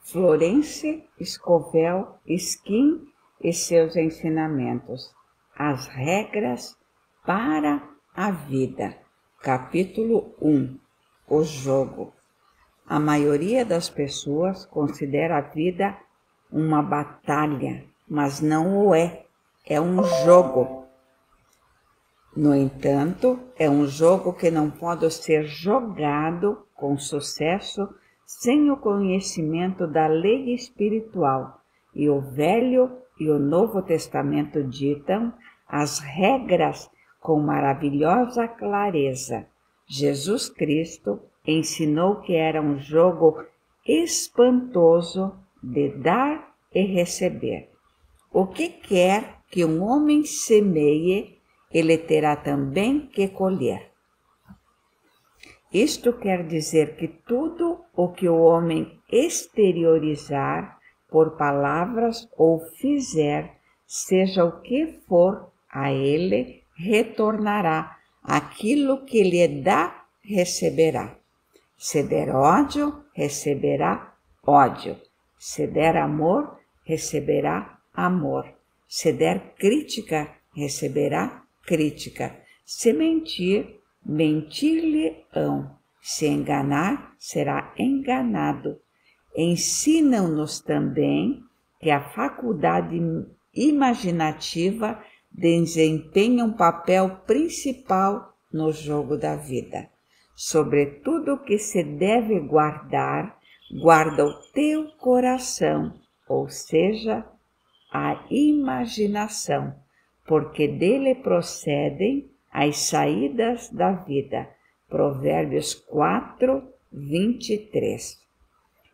Florence Scovel Skin e seus ensinamentos. As regras para a vida. Capítulo 1. O jogo. A maioria das pessoas considera a vida uma batalha, mas não o é. É um jogo. No entanto, é um jogo que não pode ser jogado com sucesso sem o conhecimento da lei espiritual. E o Velho e o Novo Testamento ditam as regras com maravilhosa clareza. Jesus Cristo ensinou que era um jogo espantoso de dar e receber. O que quer que um homem semeie, ele terá também que colher. Isto quer dizer que tudo o que o homem exteriorizar por palavras ou fizer, seja o que for, a ele retornará. Aquilo que lhe dá, receberá. Se der ódio, receberá ódio. Se der amor, receberá amor. Se der crítica, receberá crítica. Se mentir, mentir-lhe-ão. Se enganar, será enganado. Ensinam-nos também que a faculdade imaginativa desempenha um papel principal no jogo da vida. Sobretudo o que se deve guardar, guarda o teu coração, ou seja, a imaginação, porque dele procedem as saídas da vida. Provérbios 4, 23.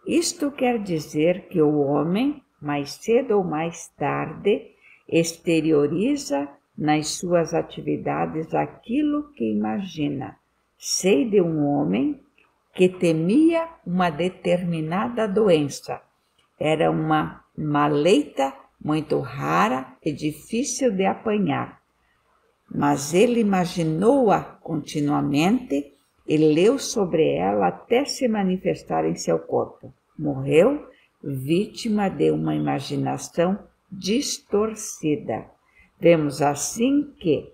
Isto quer dizer que o homem, mais cedo ou mais tarde, exterioriza nas suas atividades aquilo que imagina. Sei de um homem que temia uma determinada doença. Era uma maleita muito rara e difícil de apanhar. Mas ele imaginou-a continuamente e leu sobre ela até se manifestar em seu corpo. Morreu vítima de uma imaginação distorcida. Vemos assim que,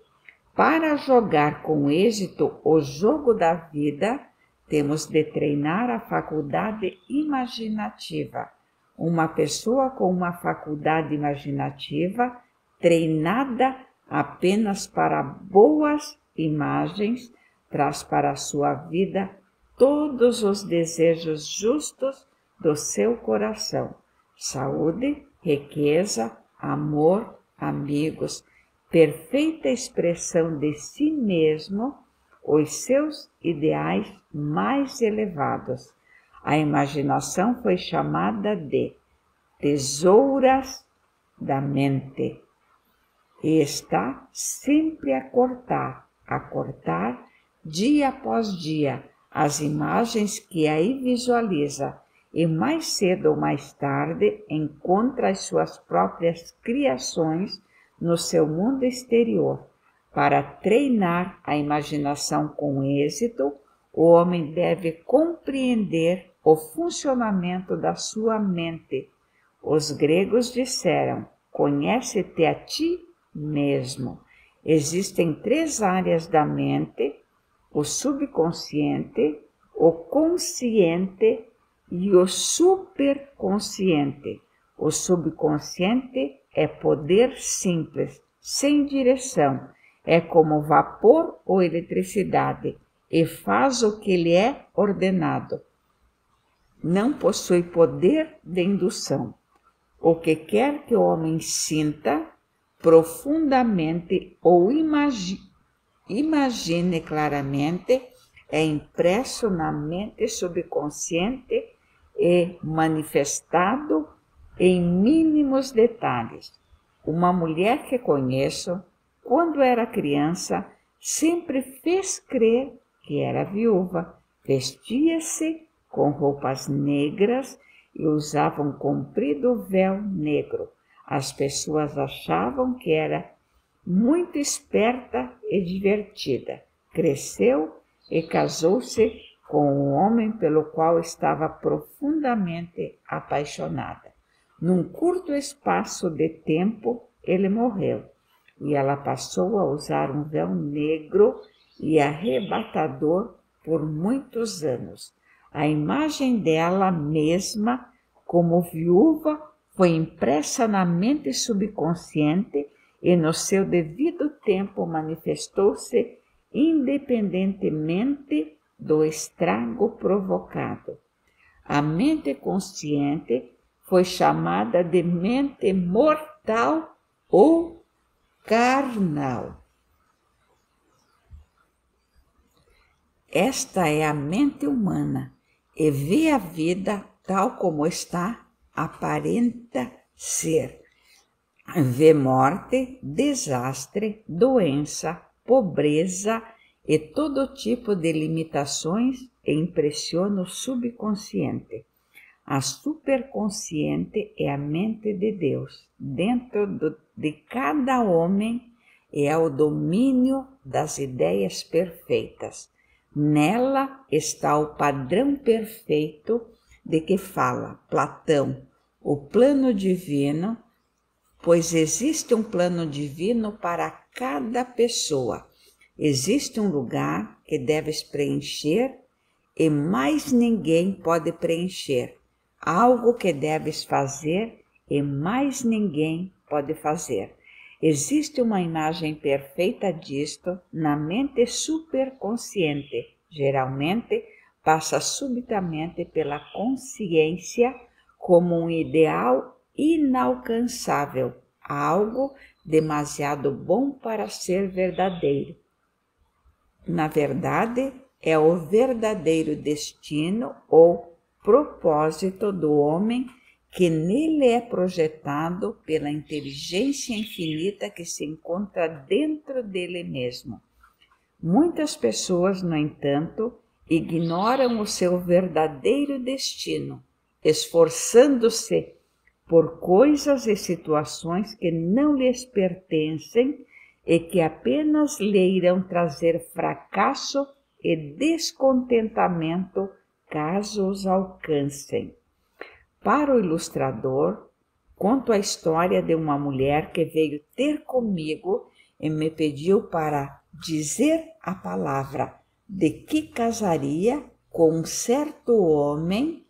para jogar com êxito o jogo da vida, temos de treinar a faculdade imaginativa. Uma pessoa com uma faculdade imaginativa treinada apenas para boas imagens traz para a sua vida todos os desejos justos do seu coração. Saúde, riqueza, amor, amigos, perfeita expressão de si mesmo, os seus ideais mais elevados. A imaginação foi chamada de tesouras da mente e está sempre a cortar dia após dia as imagens que aí visualiza e mais cedo ou mais tarde encontra as suas próprias criações no seu mundo exterior. Para treinar a imaginação com êxito, o homem deve compreender o funcionamento da sua mente. Os gregos disseram: conhece-te a ti mesmo. Existem 3 áreas da mente: o subconsciente, o consciente e o superconsciente. O subconsciente é poder simples, sem direção. É como vapor ou eletricidade e faz o que lhe é ordenado. Não possui poder de indução. O que quer que o homem sinta profundamente ou imagine claramente é impresso na mente subconsciente e manifestado em mínimos detalhes. Uma mulher que conheço, quando era criança, sempre fez crer que era viúva. Vestia-se com roupas negras e usava um comprido véu negro. As pessoas achavam que era muito esperta e divertida. Cresceu e casou-se com o homem pelo qual estava profundamente apaixonada. Num curto espaço de tempo, ele morreu, e ela passou a usar um véu negro e arrebatador por muitos anos. A imagem dela mesma, como viúva, foi impressa na mente subconsciente e no seu devido tempo manifestou-se independentemente do estrago provocado. A mente consciente foi chamada de mente mortal ou carnal. Esta é a mente humana e vê a vida tal como está, aparenta ser. Vê morte, desastre, doença, pobreza e todo tipo de limitações e impressiona o subconsciente. A superconsciente é a mente de Deus. Dentro de cada homem é o domínio das ideias perfeitas. Nela está o padrão perfeito de que fala Platão, o plano divino, pois existe um plano divino para cada pessoa. Existe um lugar que deves preencher e mais ninguém pode preencher. Algo que deves fazer e mais ninguém pode fazer. Existe uma imagem perfeita disto na mente superconsciente. Geralmente passa subitamente pela consciência como um ideal inalcançável, algo demasiado bom para ser verdadeiro. Na verdade, é o verdadeiro destino ou propósito do homem que nele é projetado pela inteligência infinita que se encontra dentro dele mesmo. Muitas pessoas, no entanto, ignoram o seu verdadeiro destino, esforçando-se por coisas e situações que não lhes pertencem e que apenas lhe irão trazer fracasso e descontentamento caso os alcancem. Para o ilustrador, conto a história de uma mulher que veio ter comigo e me pediu para dizer a palavra de que casaria com um certo homem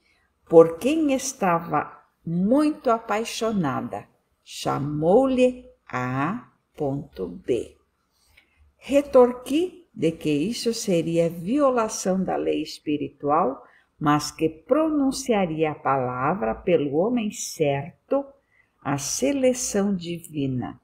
por quem estava muito apaixonada. Chamou-lhe A.B. Retorqui de que isso seria violação da lei espiritual, mas que pronunciaria a palavra pelo homem certo, a seleção divina.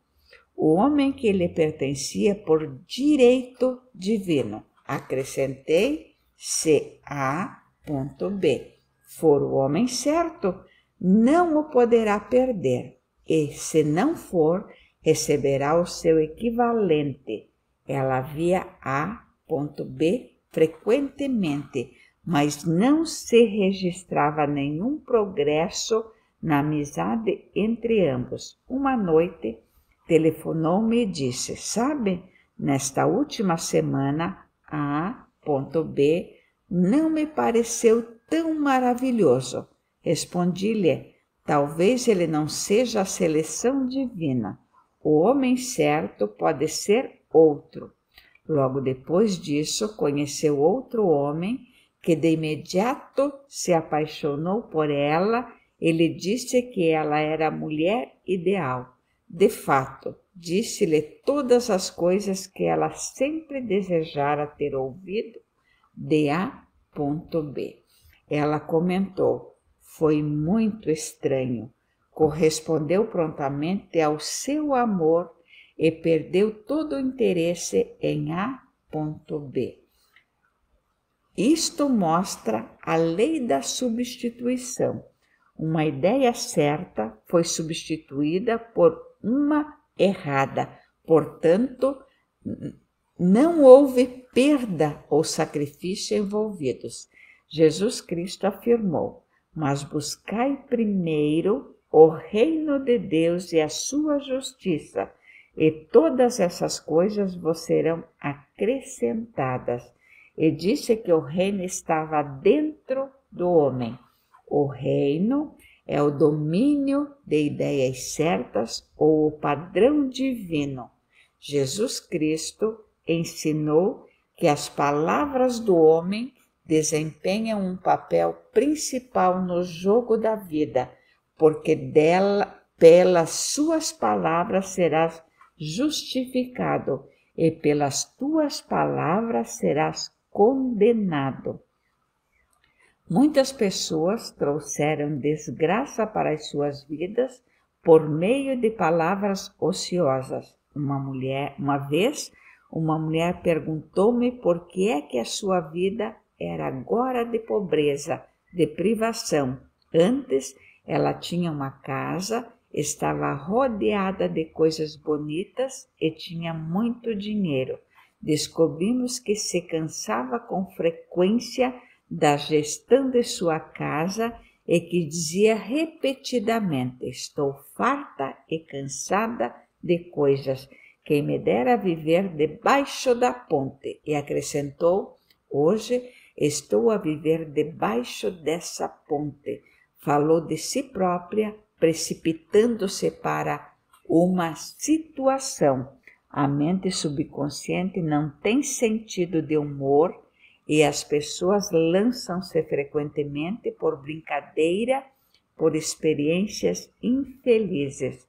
O homem que lhe pertencia por direito divino. Acrescentei, se A.B. for o homem certo, não o poderá perder, e se não for, receberá o seu equivalente. Ela via A.B. frequentemente, mas não se registrava nenhum progresso na amizade entre ambos. Uma noite, telefonou-me e disse, sabe, nesta última semana, A.B. não me pareceu tão maravilhoso. Respondi-lhe, talvez ele não seja a seleção divina. O homem certo pode ser outro. Logo depois disso, conheceu outro homem que de imediato se apaixonou por ela e lhe disse que ela era a mulher ideal. De fato, disse-lhe todas as coisas que ela sempre desejara ter ouvido de A.B. Ela comentou, foi muito estranho. Correspondeu prontamente ao seu amor e perdeu todo o interesse em A.B. Isto mostra a lei da substituição. Uma ideia certa foi substituída por uma errada. Portanto, não houve perda ou sacrifício envolvidos. Jesus Cristo afirmou, mas buscai primeiro o reino de Deus e a sua justiça, e todas essas coisas vos serão acrescentadas. e disse que o reino estava dentro do homem. O reino é o domínio de ideias certas ou o padrão divino. Jesus Cristo ensinou que as palavras do homem desempenham um papel principal no jogo da vida, porque pelas suas palavras serás justificado e pelas tuas palavras serás condenado. Muitas pessoas trouxeram desgraça para as suas vidas por meio de palavras ociosas. Uma vez, uma mulher perguntou-me por que é que a sua vida era agora de pobreza, de privação. Antes, ela tinha uma casa, estava rodeada de coisas bonitas e tinha muito dinheiro. Descobrimos que se cansava com frequência da gestão de sua casa e que dizia repetidamente: estou farta e cansada de coisas, quem me dera viver debaixo da ponte. E acrescentou: hoje estou a viver debaixo dessa ponte. Falou de si própria, precipitando-se para uma situação. A mente subconsciente não tem sentido de humor e as pessoas lançam-se frequentemente por brincadeira, por experiências infelizes.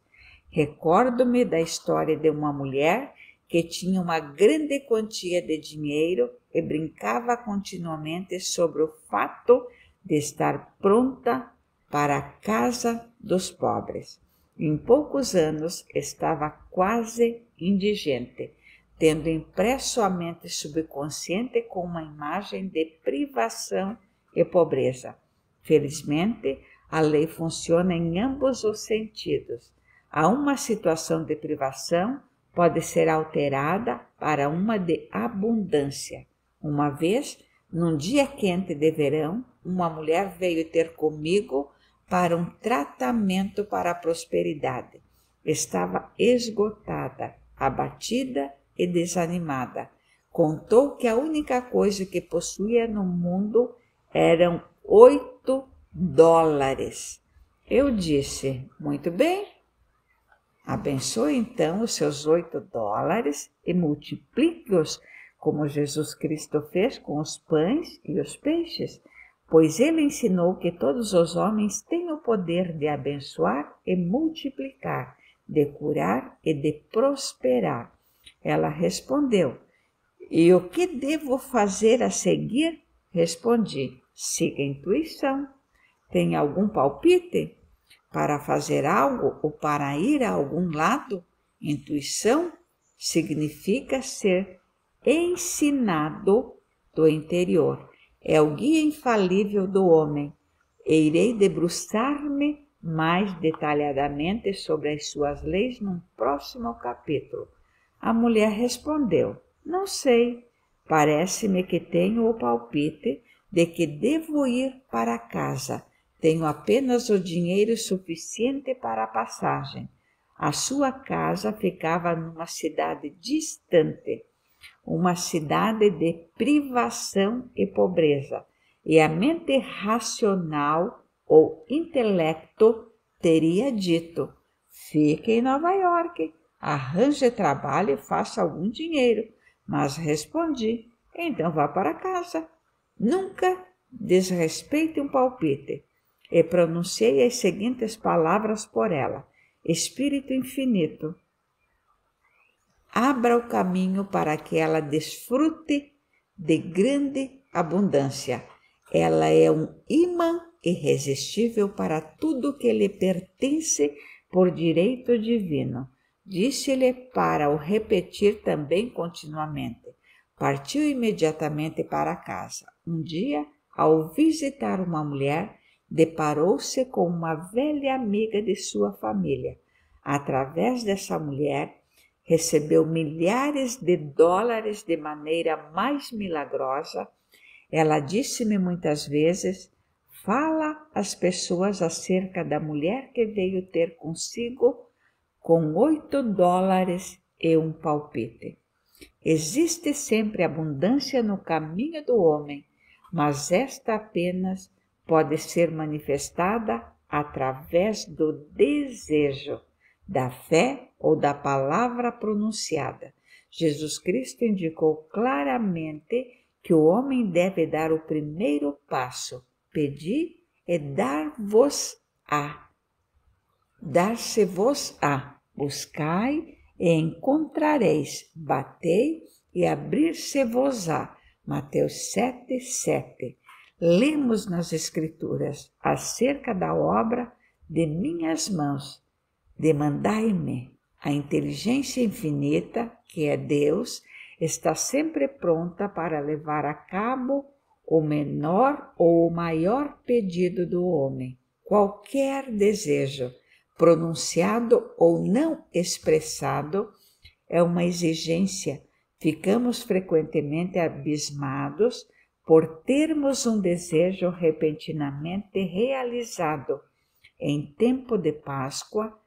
Recordo-me da história de uma mulher que tinha uma grande quantia de dinheiro e brincava continuamente sobre o fato de estar pronta para a casa dos pobres. Em poucos anos estava quase indigente, tendo impresso a mente subconsciente com uma imagem de privação e pobreza. Felizmente, a lei funciona em ambos os sentidos. A uma situação de privação pode ser alterada para uma de abundância. Uma vez, num dia quente de verão, uma mulher veio ter comigo para um tratamento para a prosperidade. Estava esgotada, abatida e desanimada. Contou que a única coisa que possuía no mundo eram $8. Eu disse: muito bem, abençoe então os seus $8 e multiplique-os como Jesus Cristo fez com os pães e os peixes, pois ele ensinou que todos os homens têm o poder de abençoar e multiplicar, de curar e de prosperar. Ela respondeu: e o que devo fazer a seguir? Respondi: siga a intuição. Tem algum palpite? Para fazer algo ou para ir a algum lado? Intuição significa ser ensinado do interior. É o guia infalível do homem. E irei debruçar-me mais detalhadamente sobre as suas leis num próximo capítulo. A mulher respondeu: não sei, parece-me que tenho o palpite de que devo ir para casa. Tenho apenas o dinheiro suficiente para a passagem. A sua casa ficava numa cidade distante, uma cidade de privação e pobreza, e a mente racional ou intelecto teria dito: fique em Nova York, arranje trabalho e faça algum dinheiro. Mas respondi: então vá para casa. Nunca desrespeite um palpite. E pronunciei as seguintes palavras por ela: Espírito infinito, abra o caminho para que ela desfrute de grande abundância. Ela é um imã irresistível para tudo que lhe pertence por direito divino. Disse-lhe para o repetir também continuamente. Partiu imediatamente para casa. Um dia, ao visitar uma mulher, deparou-se com uma velha amiga de sua família. Através dessa mulher, recebeu milhares de dólares de maneira mais milagrosa. Ela disse-me muitas vezes: fala às pessoas acerca da mulher que veio ter consigo com $8 e um palpite. Existe sempre abundância no caminho do homem, mas esta apenas pode ser manifestada através do desejo, da fé ou da palavra pronunciada. Jesus Cristo indicou claramente que o homem deve dar o primeiro passo. Pedi e dar-vos-á. Dar-se-vos-á. Buscai e encontrareis. Batei e abrir-se-vos-á. Mateus 7:7. Lemos nas Escrituras acerca da obra de minhas mãos. Demandai-me. A inteligência infinita, que é Deus, está sempre pronta para levar a cabo o menor ou o maior pedido do homem. Qualquer desejo, pronunciado ou não expressado, é uma exigência. Ficamos frequentemente abismados por termos um desejo repentinamente realizado. Em tempo de Páscoa,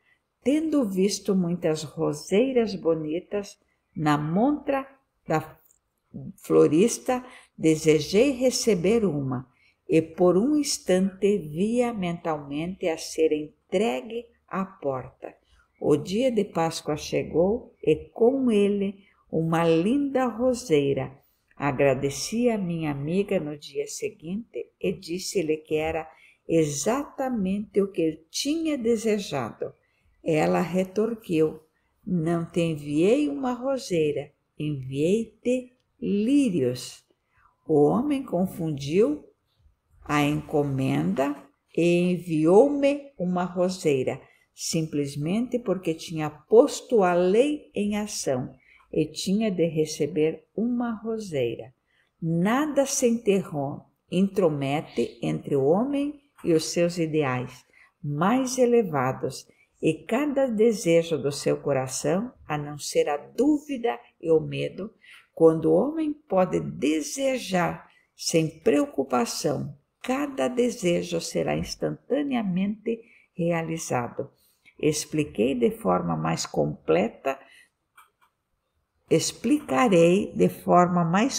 tendo visto muitas roseiras bonitas na montra da florista, desejei receber uma e por um instante via mentalmente a ser entregue à porta. O dia de Páscoa chegou e com ele uma linda roseira. Agradeci a minha amiga no dia seguinte e disse-lhe que era exatamente o que eu tinha desejado. Ela retorquiu: não te enviei uma roseira, enviei-te lírios. O homem confundiu a encomenda e enviou-me uma roseira, simplesmente porque tinha posto a lei em ação e tinha de receber uma roseira. Nada se intromete entre o homem e os seus ideais mais elevados e cada desejo do seu coração, a não ser a dúvida e o medo, quando o homem pode desejar sem preocupação, cada desejo será instantaneamente realizado. Explicarei de forma mais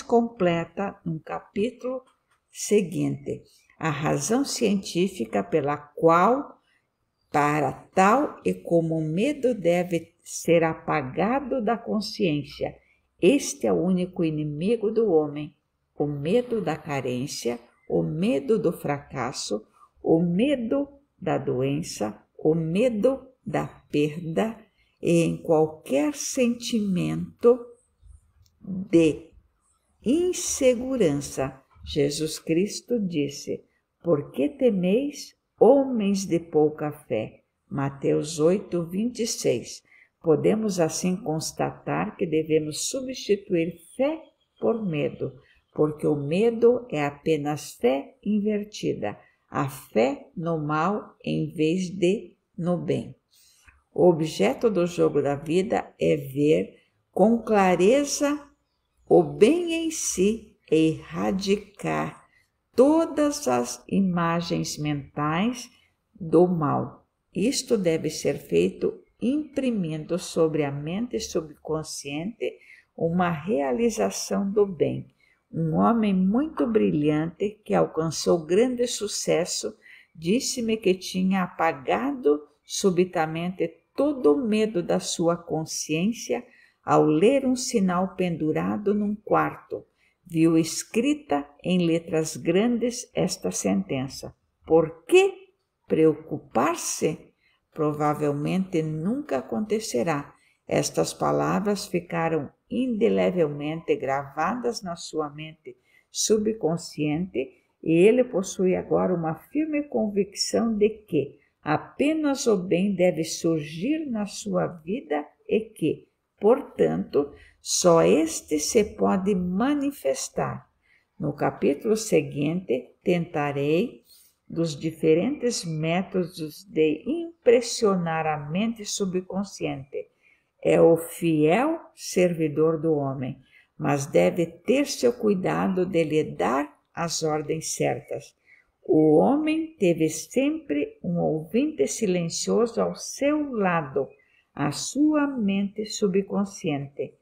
completa no capítulo seguinte a razão científica pela qual, para tal e como o medo deve ser apagado da consciência. Este é o único inimigo do homem: o medo da carência, o medo do fracasso, o medo da doença, o medo da perda e em qualquer sentimento de insegurança. Jesus Cristo disse: por que temeis, homens de pouca fé? Mateus 8:26. Podemos assim constatar que devemos substituir fé por medo, porque o medo é apenas fé invertida, a fé no mal em vez de no bem. O objeto do jogo da vida é ver com clareza o bem em si e erradicar todas as imagens mentais do mal. Isto deve ser feito imprimindo sobre a mente subconsciente uma realização do bem. Um homem muito brilhante que alcançou grande sucesso disse-me que tinha apagado subitamente todo o medo da sua consciência ao ler um sinal pendurado num quarto. Viu escrita em letras grandes esta sentença: por que preocupar-se? Provavelmente nunca acontecerá. Estas palavras ficaram indelevelmente gravadas na sua mente subconsciente e ele possui agora uma firme convicção de que apenas o bem deve surgir na sua vida e que, portanto, só este se pode manifestar. No capítulo seguinte, tentarei dos diferentes métodos de impressionar a mente subconsciente. É o fiel servidor do homem, mas deve ter seu cuidado de lhe dar as ordens certas. O homem teve sempre um ouvinte silencioso ao seu lado, a sua mente subconsciente.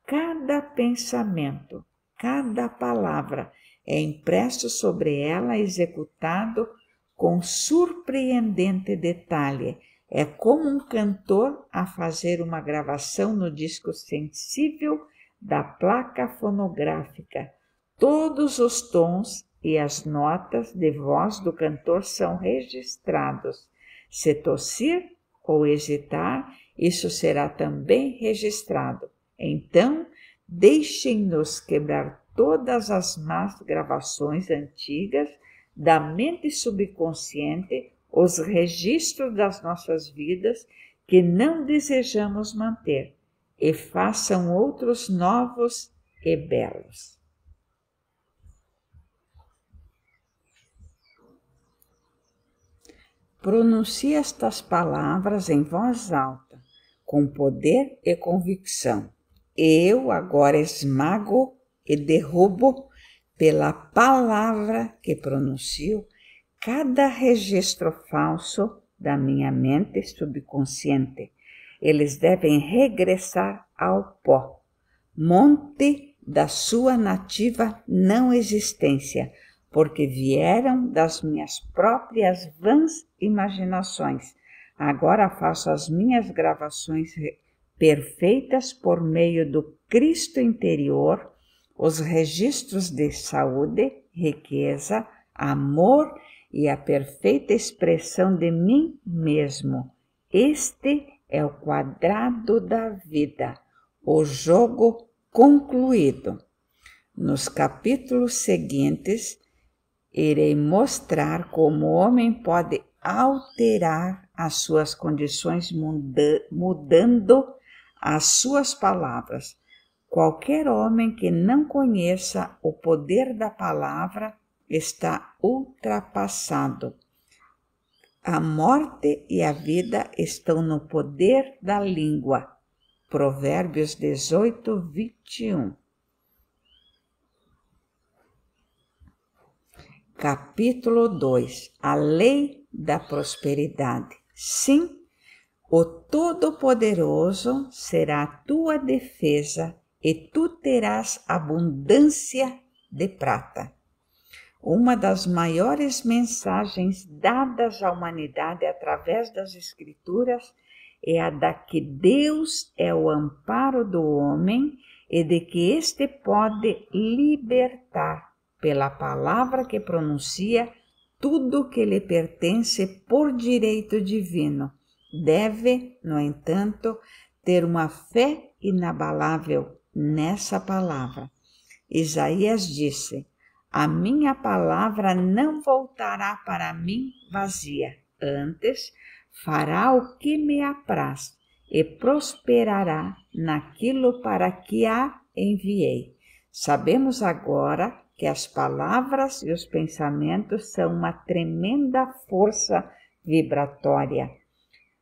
cada pensamento, cada palavra é impresso sobre ela, executado com surpreendente detalhe. É como um cantor a fazer uma gravação no disco sensível da placa fonográfica. Todos os tons e as notas de voz do cantor são registrados. Se tossir ou hesitar, isso será também registrado. Então, deixem-nos quebrar todas as más gravações antigas da mente subconsciente, os registros das nossas vidas que não desejamos manter, e façam outros novos e belos. Pronuncie estas palavras em voz alta, com poder e convicção. Eu agora esmago e derrubo, pela palavra que pronuncio, cada registro falso da minha mente subconsciente. Eles devem regressar ao pó, monte da sua nativa não existência, porque vieram das minhas próprias vãs imaginações. Agora faço as minhas gravações perfeitas por meio do Cristo interior, os registros de saúde, riqueza, amor e a perfeita expressão de mim mesmo. Este é o quadrado da vida, o jogo concluído. Nos capítulos seguintes, irei mostrar como o homem pode alterar as suas condições mudando as suas palavras. Qualquer homem que não conheça o poder da palavra está ultrapassado. A morte e a vida estão no poder da língua. Provérbios 18, 21. Capítulo 2. A lei da prosperidade. Sim, o Todo-Poderoso será a tua defesa e tu terás abundância de prata. Uma das maiores mensagens dadas à humanidade através das Escrituras é a da que Deus é o amparo do homem e de que este pode libertar, pela palavra que pronuncia, tudo que lhe pertence por direito divino. Deve, no entanto, ter uma fé inabalável nessa palavra. Isaías disse: a minha palavra não voltará para mim vazia, antes fará o que me apraz e prosperará naquilo para que a enviei. Sabemos agora que as palavras e os pensamentos são uma tremenda força vibratória,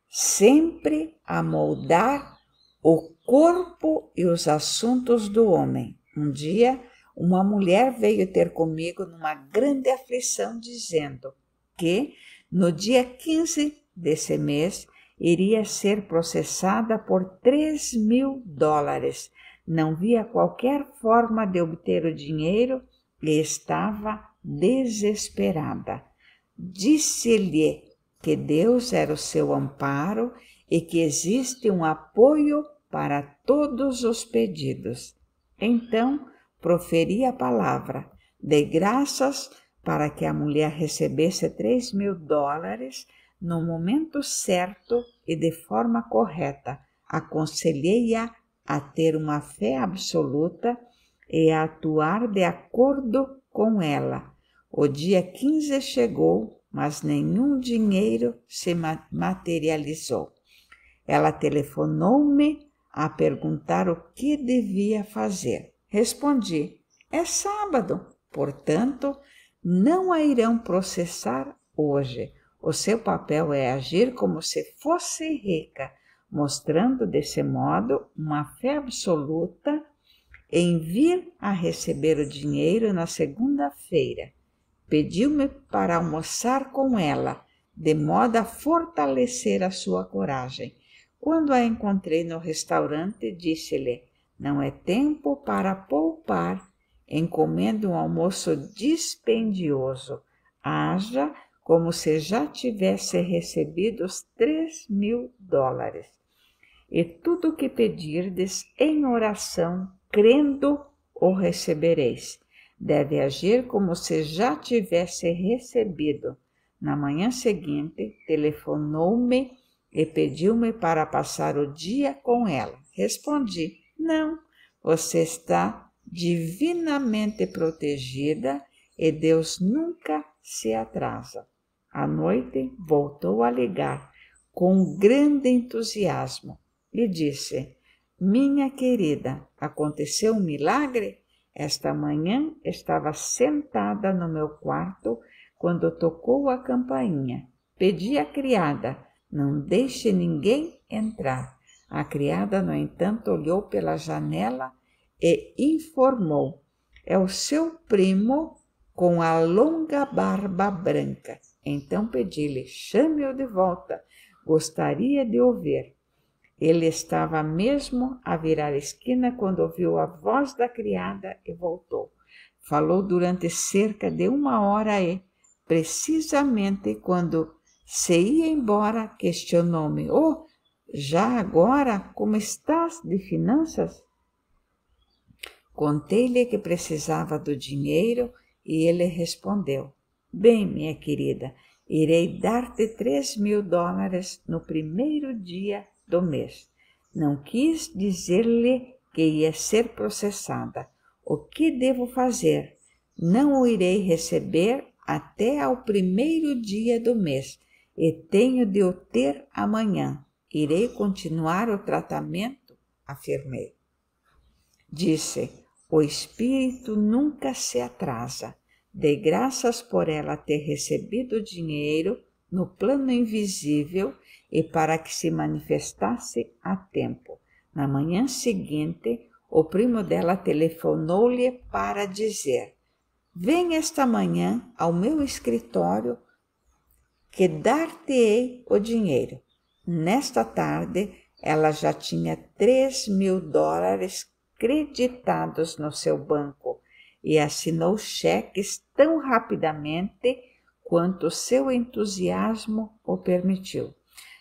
sempre a moldar o corpo e os assuntos do homem. Um dia, uma mulher veio ter comigo numa grande aflição, dizendo que no dia 15 desse mês iria ser processada por $3.000. Não via qualquer forma de obter o dinheiro e estava desesperada. Disse-lhe que Deus era o seu amparo e que existe um apoio para todos os pedidos. Então, proferi a palavra, dei graças para que a mulher recebesse $3.000 no momento certo e de forma correta. Aconselhei-a a ter uma fé absoluta e a atuar de acordo com ela. O dia 15 chegou, mas nenhum dinheiro se materializou. Ela telefonou-me a perguntar o que devia fazer. Respondi: é sábado, portanto, não a irão processar hoje. O seu papel é agir como se fosse rica, mostrando desse modo uma fé absoluta em vir a receber o dinheiro na segunda-feira. Pediu-me para almoçar com ela, de modo a fortalecer a sua coragem. Quando a encontrei no restaurante, disse-lhe: Não é tempo para poupar. Encomenda um almoço dispendioso. Haja como se já tivesse recebido os $3.000. E tudo o que pedirdes em oração, crendo, o recebereis. Deve agir como se já tivesse recebido. Na manhã seguinte, telefonou-me e pediu-me para passar o dia com ela. Respondi: não, você está divinamente protegida e Deus nunca se atrasa. À noite, voltou a ligar com grande entusiasmo e disse: minha querida, aconteceu um milagre? Esta manhã estava sentada no meu quarto quando tocou a campainha. Pedi à criada: não deixe ninguém entrar. A criada, no entanto, olhou pela janela e informou: é o seu primo com a longa barba branca. Então pedi-lhe: chame-o de volta. Gostaria de ouvir. Ele estava mesmo a virar a esquina quando ouviu a voz da criada e voltou. Falou durante cerca de 1 hora e, precisamente quando se ia embora, questionou-me: oh, já agora, como estás de finanças? Contei-lhe que precisava do dinheiro e ele respondeu: bem, minha querida, irei dar-te $3.000 no primeiro dia do mês. Não quis dizer-lhe que ia ser processada. O que devo fazer? Não o irei receber até ao primeiro dia do mês e tenho de o ter amanhã. Irei continuar o tratamento, afirmei. Disse: o espírito nunca se atrasa. Dei graças por ela ter recebido o dinheiro no plano invisível e para que se manifestasse a tempo. Na manhã seguinte, o primo dela telefonou-lhe para dizer: vem esta manhã ao meu escritório que dar-te-ei o dinheiro. Nesta tarde, ela já tinha $3.000 creditados no seu banco e assinou cheques tão rapidamente quanto seu entusiasmo o permitiu.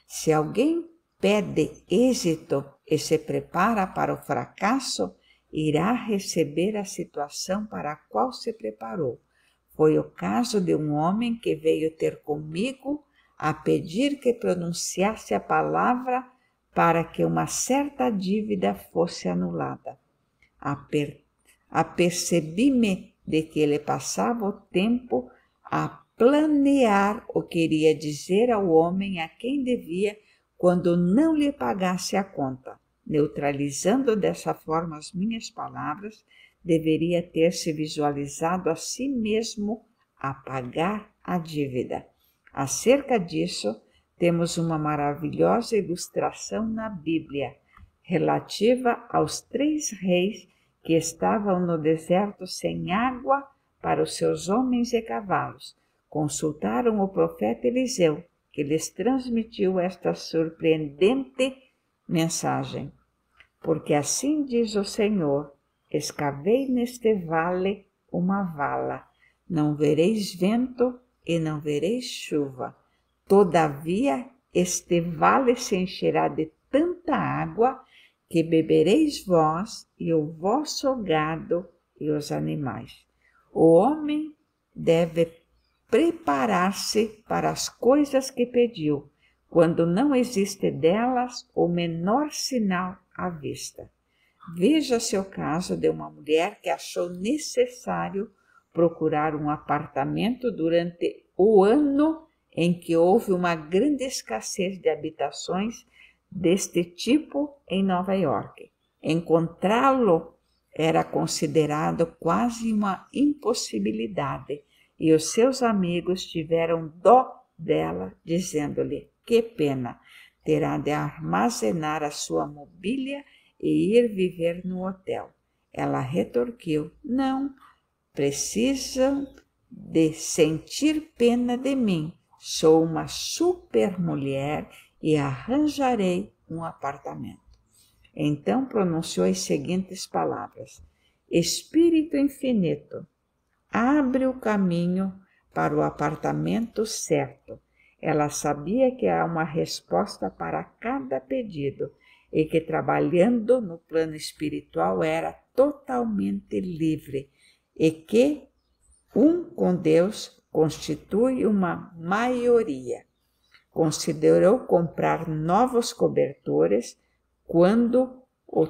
Se alguém pede êxito e se prepara para o fracasso, irá receber a situação para a qual se preparou. Foi o caso de um homem que veio ter comigo a pedir que pronunciasse a palavra para que uma certa dívida fosse anulada. Apercebi-me de que ele passava o tempo a planear o que iria dizer ao homem a quem devia quando não lhe pagasse a conta. Neutralizando dessa forma as minhas palavras, deveria ter se visualizado a si mesmo a pagar a dívida. Acerca disso, temos uma maravilhosa ilustração na Bíblia, relativa aos 3 reis que estavam no deserto sem água para os seus homens e cavalos. Consultaram o profeta Eliseu, que lhes transmitiu esta surpreendente mensagem: porque assim diz o Senhor: escavei neste vale uma vala, não vereis vento e não vereis chuva. Todavia este vale se encherá de tanta água que bebereis vós e o vosso gado e os animais. O homem deve preparar-se para as coisas que pediu, quando não existe delas o menor sinal à vista. Veja-se o caso de uma mulher que achou necessário procurar um apartamento durante o ano em que houve uma grande escassez de habitações deste tipo em Nova York. Encontrá-lo era considerado quase uma impossibilidade e os seus amigos tiveram dó dela, dizendo-lhe: que pena, terá de armazenar a sua mobília e ir viver no hotel. Ela retorquiu: não, precisam de sentir pena de mim. Sou uma super mulher e arranjarei um apartamento. Então pronunciou as seguintes palavras: Espírito infinito, abre o caminho para o apartamento certo. Ela sabia que há uma resposta para cada pedido e que trabalhando no plano espiritual era totalmente livre e que um com Deus constitui uma maioria. Considerou comprar novos cobertores quando o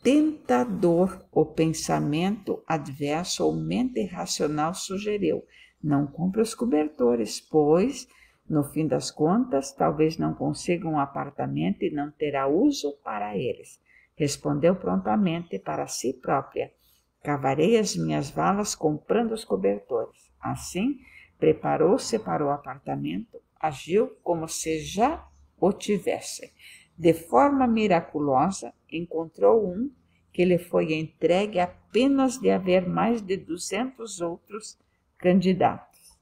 tentador, o pensamento adverso ou mente irracional sugeriu: não compre os cobertores, pois, no fim das contas, talvez não consiga um apartamento e não terá uso para eles. Respondeu prontamente para si própria: cavarei as minhas valas comprando os cobertores. Assim, preparou-se para o apartamento, agiu como se já o tivesse. De forma miraculosa, encontrou um que lhe foi entregue apenas de haver mais de 200 outros candidatos.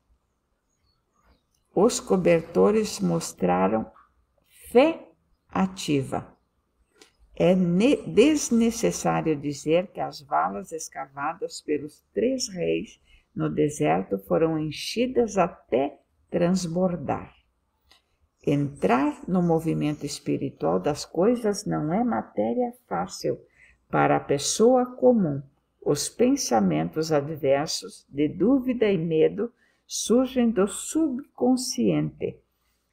Os cobertores mostraram fé ativa. É desnecessário dizer que as valas escavadas pelos 3 reis no deserto foram enchidas até transbordar. Entrar no movimento espiritual das coisas não é matéria fácil para a pessoa comum. Os pensamentos adversos, de dúvida e medo, surgem do subconsciente.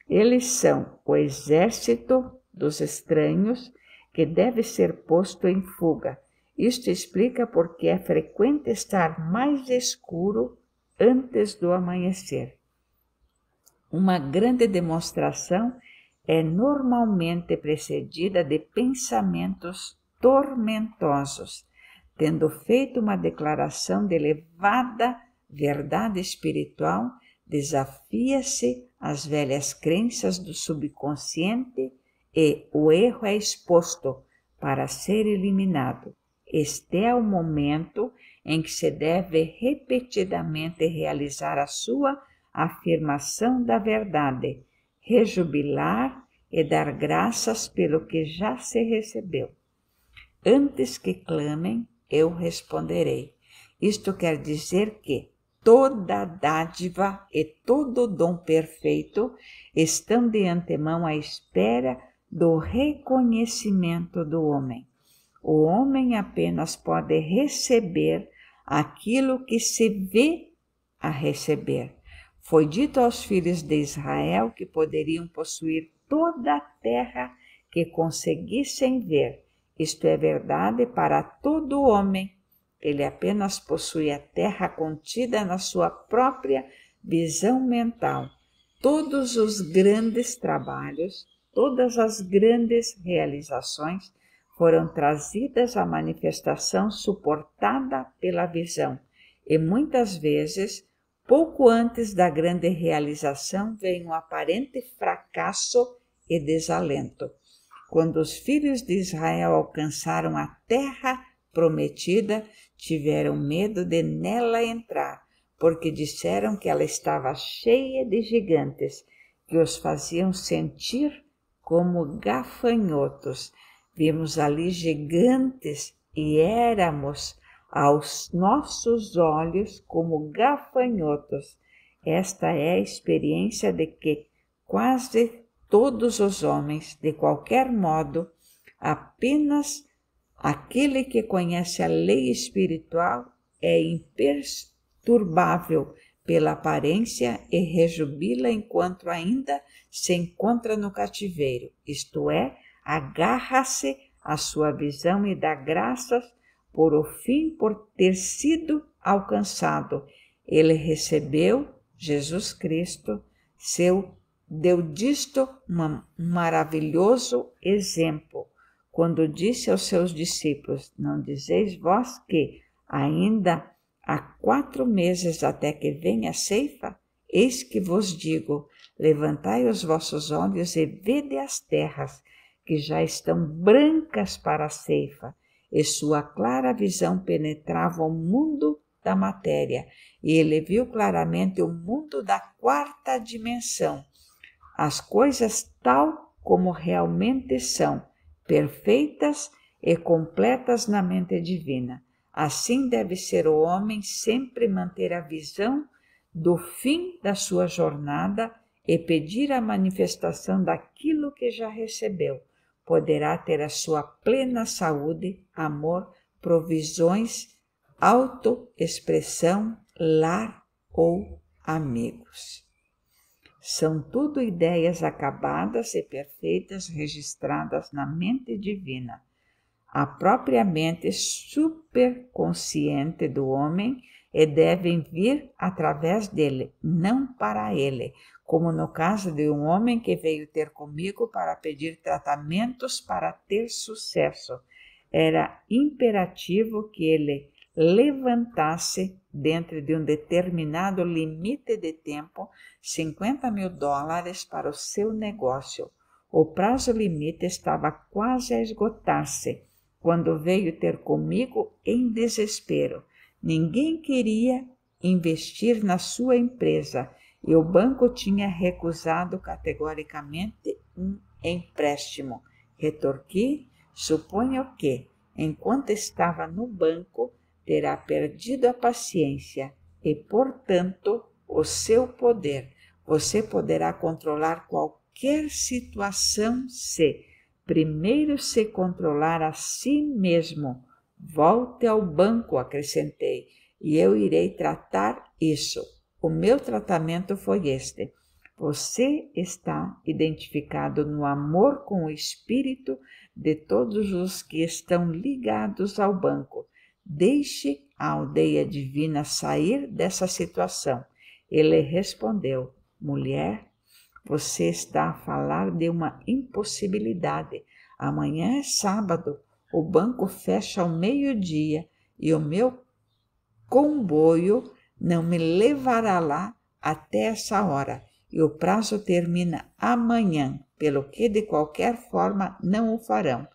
Eles são o exército dos estranhos que deve ser posto em fuga. Isto explica por que é frequente estar mais escuro antes do amanhecer. Uma grande demonstração é normalmente precedida de pensamentos tormentosos. Tendo feito uma declaração de elevada verdade espiritual, desafia-se as velhas crenças do subconsciente e o erro é exposto para ser eliminado. Este é o momento em que se deve repetidamente realizar a sua afirmação da verdade, rejubilar e dar graças pelo que já se recebeu. Antes que clamem, eu responderei. Isto quer dizer que toda dádiva e todo dom perfeito estão de antemão à espera do reconhecimento do homem. O homem apenas pode receber aquilo que se vê a receber. Foi dito aos filhos de Israel que poderiam possuir toda a terra que conseguissem ver. Isto é verdade para todo homem. Ele apenas possui a terra contida na sua própria visão mental. Todos os grandes trabalhos, todas as grandes realizações foram trazidas à manifestação suportada pela visão. E muitas vezes, pouco antes da grande realização, vem um aparente fracasso e desalento. Quando os filhos de Israel alcançaram a terra prometida, tiveram medo de nela entrar, porque disseram que ela estava cheia de gigantes, que os faziam sentir como gafanhotos. Vimos ali gigantes e éramos aos nossos olhos como gafanhotos. Esta é a experiência de que quase todos os homens, de qualquer modo, apenas aquele que conhece a lei espiritual é imperturbável pela aparência e rejubila enquanto ainda se encontra no cativeiro, isto é, agarra-se à sua visão e dá graças por o fim por ter sido alcançado. Ele recebeu Jesus Cristo, deu disto um maravilhoso exemplo, quando disse aos seus discípulos: não dizeis vós que ainda há 4 meses até que venha a ceifa? Eis que vos digo, levantai os vossos olhos e vede as terras, que já estão brancas para a ceifa. E sua clara visão penetrava o mundo da matéria, e ele viu claramente o mundo da 4ª dimensão, as coisas tal como realmente são, perfeitas e completas na mente divina. Assim deve ser o homem sempre manter a visão do fim da sua jornada e pedir a manifestação daquilo que já recebeu. Poderá ter a sua plena saúde, amor, provisões, autoexpressão, lar ou amigos. São tudo ideias acabadas e perfeitas registradas na mente divina. A própria mente superconsciente do homem e devem vir através dele, não para ele, como no caso de um homem que veio ter comigo para pedir tratamentos para ter sucesso. Era imperativo que ele levantasse, dentro de um determinado limite de tempo, $50.000 para o seu negócio. O prazo limite estava quase a esgotar-se, quando veio ter comigo em desespero. Ninguém queria investir na sua empresa e o banco tinha recusado categoricamente um empréstimo. Retorqui: suponho que, enquanto estava no banco, terá perdido a paciência e, portanto, o seu poder. Você poderá controlar qualquer situação se primeiro se controlar a si mesmo. Volte ao banco, acrescentei, e eu irei tratar isso. O meu tratamento foi este. Você está identificado no amor com o espírito de todos os que estão ligados ao banco. Deixe a aldeia divina sair dessa situação. Ele respondeu: mulher, você está a falar de uma impossibilidade. Amanhã é sábado, o banco fecha ao meio-dia e o meu comboio não me levará lá até essa hora. E o prazo termina amanhã, pelo que de qualquer forma não o farão.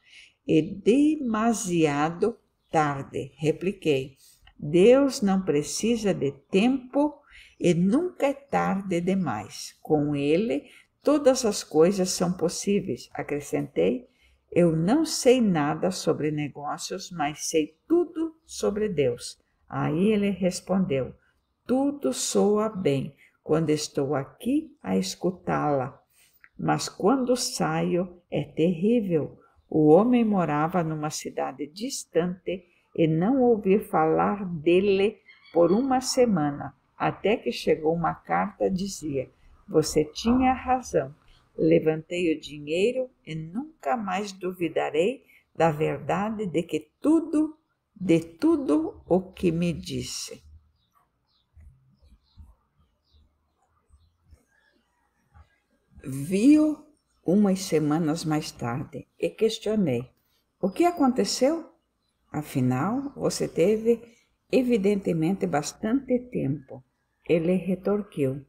É demasiado tarde, repliquei. Deus não precisa de tempo e nunca é tarde demais. Com ele, todas as coisas são possíveis, acrescentei. Eu não sei nada sobre negócios, mas sei tudo sobre Deus. Aí ele respondeu: tudo soa bem quando estou aqui a escutá-la, mas quando saio é terrível. O homem morava numa cidade distante e não ouvi falar dele por uma semana, até que chegou uma carta, dizia: você tinha razão, levantei o dinheiro e nunca mais duvidarei da verdade de tudo o que me disse. Vi-o umas semanas mais tarde e questionei: o que aconteceu? Afinal, você teve evidentemente bastante tempo. Ele retorquiu: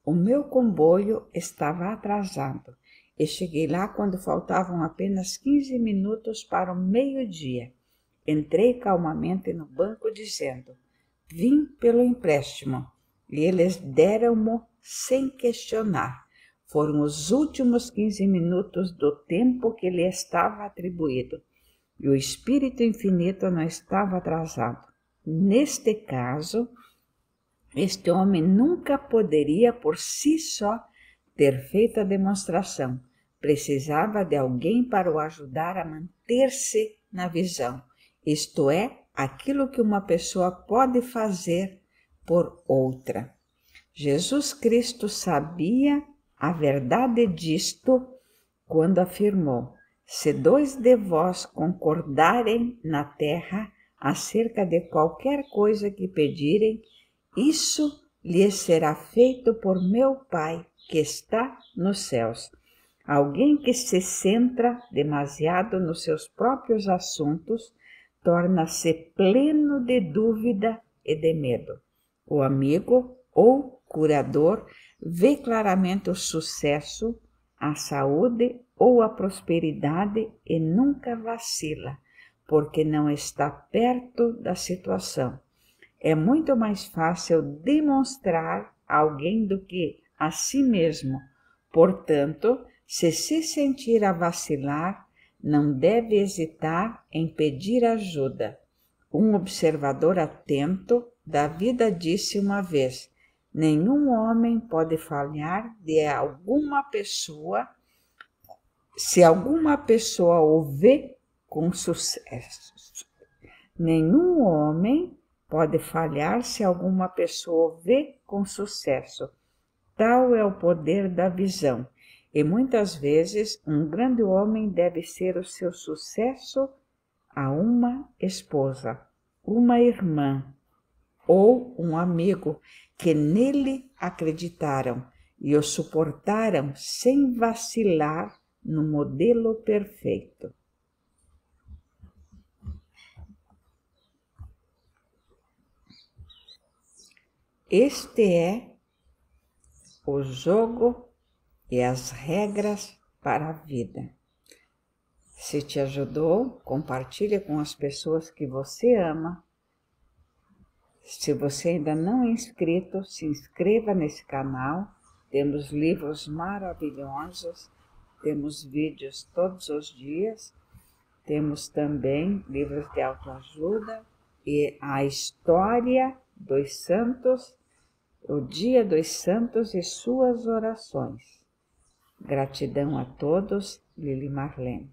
o meu comboio estava atrasado e cheguei lá quando faltavam apenas 15 minutos para o meio-dia. Entrei calmamente no banco dizendo: vim pelo empréstimo, e eles deram-mo sem questionar. Foram os últimos 15 minutos do tempo que lhe estava atribuído, e o Espírito Infinito não estava atrasado. Neste caso, este homem nunca poderia por si só ter feito a demonstração. Precisava de alguém para o ajudar a manter-se na visão, isto é, aquilo que uma pessoa pode fazer por outra. Jesus Cristo sabia a verdade disto quando afirmou: se dois de vós concordarem na terra acerca de qualquer coisa que pedirem, isso lhes será feito por meu Pai que está nos céus. Alguém que se centra demasiado nos seus próprios assuntos torna-se pleno de dúvida e de medo. O amigo ou curador vê claramente o sucesso, a saúde ou a prosperidade e nunca vacila, porque não está perto da situação. É muito mais fácil demonstrar a alguém do que a si mesmo. Portanto, se sentir a vacilar, não deve hesitar em pedir ajuda. Um observador atento da vida disse uma vez: nenhum homem pode falhar de alguma pessoa se alguma pessoa o vê com sucesso. Nenhum homem pode falhar se alguma pessoa o vê com sucesso. Tal é o poder da visão. E muitas vezes um grande homem deve ser o seu sucesso a uma esposa, uma irmã ou um amigo que nele acreditaram e o suportaram sem vacilar no modelo perfeito. Este é o jogo e as regras para a vida. Se te ajudou, compartilhe com as pessoas que você ama. Se você ainda não é inscrito, se inscreva nesse canal. Temos livros maravilhosos, temos vídeos todos os dias, temos também livros de autoajuda e a história dos santos, o dia dos santos e suas orações. Gratidão a todos, Lili Marlene.